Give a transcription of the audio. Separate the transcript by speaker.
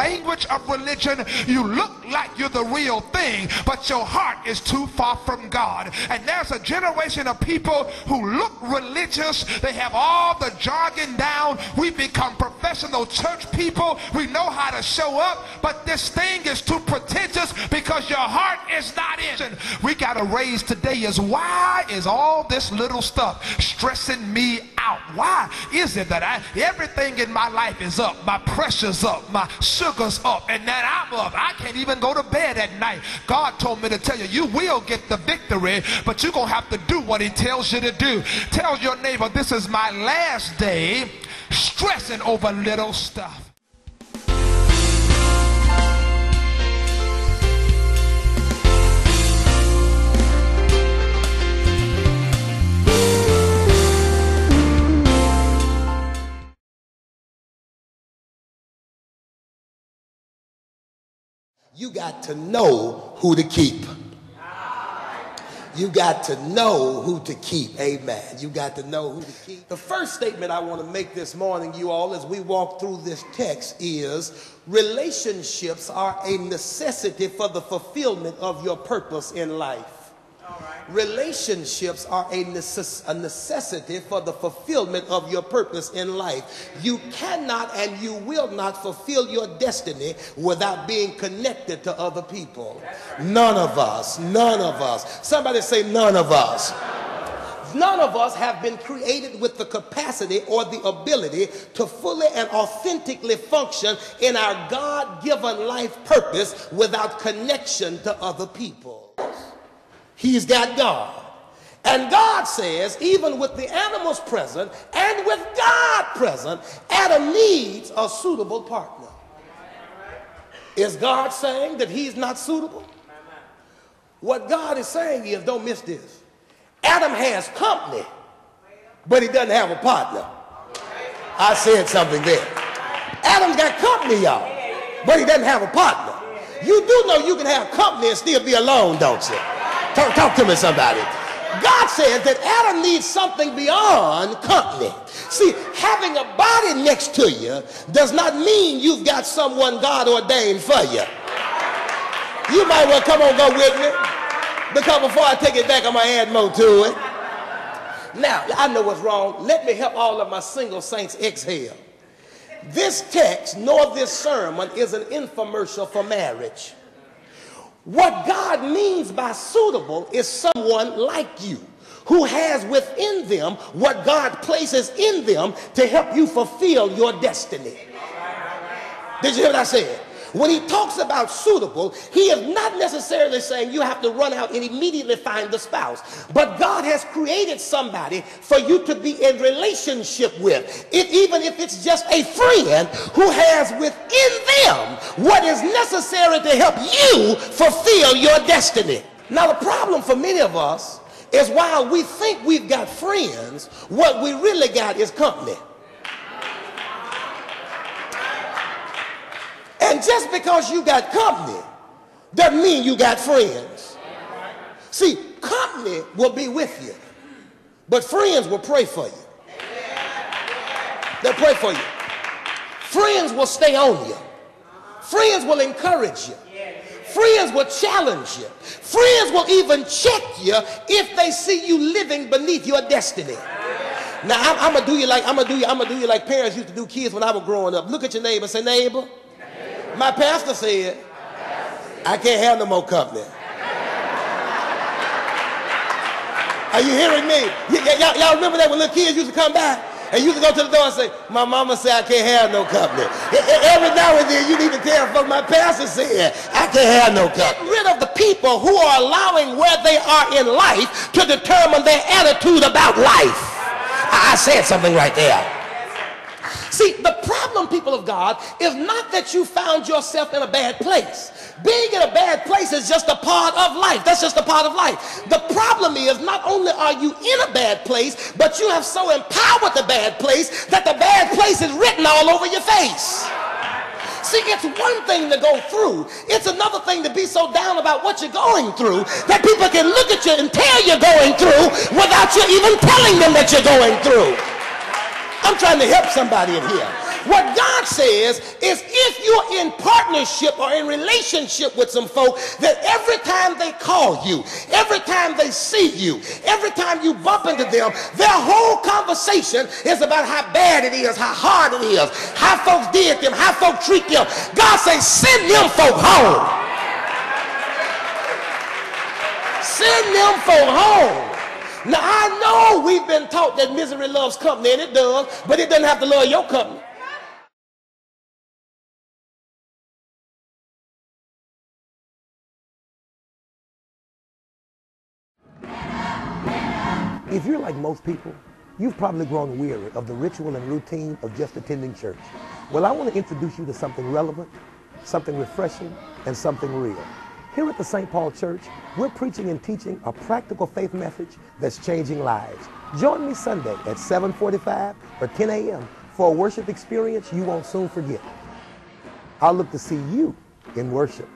Speaker 1: language of religion. You look like you're the real thing, but your heart is too far from God. And there's a generation of people who look religious. They have all the jargon down. We become professional church people. We know how to show up, but this thing is too pretentious because your heart is not in. We got to raise today is, why is all this little stuff stressing me out? Why is it that everything in my life is up? My pressure's up, my sugar's up, and then I'm up. I can't even go to bed at night. God told me to tell you, you will get the victory, but you're going to have to do what he tells you to do. Tell your neighbor, this is my last day stressing over little stuff.
Speaker 2: You got to know who to keep. You got to know who to keep. Amen. You got to know who to keep. The first statement I want to make this morning, you all, as we walk through this text is, relationships are a necessity for the fulfillment of your purpose in life. Relationships are a necessity for the fulfillment of your purpose in life. You cannot and you will not fulfill your destiny without being connected to other people. None of us. None of us. Somebody say none of us. None of us have been created with the capacity or the ability to fully and authentically function in our God-given life purpose without connection to other people. He's got God. And God says, even with the animals present and with God present, Adam needs a suitable partner. Is God saying that he's not suitable? What God is saying is, don't miss this, Adam has company, but he doesn't have a partner. I said something there. Adam's got company, y'all, but he doesn't have a partner. You do know you can have company and still be alone, don't you? Talk to me, somebody. God says that Adam needs something beyond company. See, having a body next to you does not mean you've got someone God ordained for you. You might well come on, go with me, because before I take it back, I'm going to add more to it. Now, I know what's wrong. Let me help all of my single saints exhale. This text, nor this sermon, is an infomercial for marriage. What God means by suitable is someone like you who has within them what God places in them to help you fulfill your destiny. Did you hear what I said? When he talks about suitable, he is not necessarily saying you have to run out and immediately find the spouse. But God has created somebody for you to be in relationship with, even if it's just a friend who has within them what is necessary to help you fulfill your destiny. Now, the problem for many of us is while we think we've got friends, what we really got is company. And just because you got company doesn't mean you got friends. See, company will be with you, but friends will pray for you. They'll pray for you. Friends will stay on you. Friends will encourage you. Friends will challenge you. Friends will even check you if they see you living beneath your destiny. Now I'm gonna do you like parents used to do kids when I was growing up. Look at your neighbor and say, neighbor, my pastor said I can't have no more company. Are you hearing me? Y'all remember that when little kids used to come back and used to go to the door and say, my mama said I can't have no company. Every now and then you need to tell folks, my pastor said I can't have no company. Get rid of the people who are allowing where they are in life to determine their attitude about life. I said something right there. See, the problem, people of God, is not that you found yourself in a bad place. Being in a bad place is just a part of life. That's just a part of life. The problem is not only are you in a bad place, but you have so empowered the bad place that the bad place is written all over your face. See, it's one thing to go through. It's another thing to be so down about what you're going through that people can look at you and tell you're going through without you even telling them that you're going through. I'm trying to help somebody in here. What God says is if you're in partnership or in relationship with some folk, that every time they call you, every time they see you, every time you bump into them, their whole conversation is about how bad it is, how hard it is, how folks did them, how folks treat them. God says, send them folk home. Send them folk home. Now, I know we've been taught that misery loves company, and it does, but it doesn't have to love your company. If you're like most people, you've probably grown weary of the ritual and routine of just attending church. Well, I want to introduce you to something relevant, something refreshing, and something real. Here at the St. Paul Church, we're preaching and teaching a practical faith message that's changing lives. Join me Sunday at 7:45 or 10 a.m. for a worship experience you won't soon forget. I'll look to see you in worship.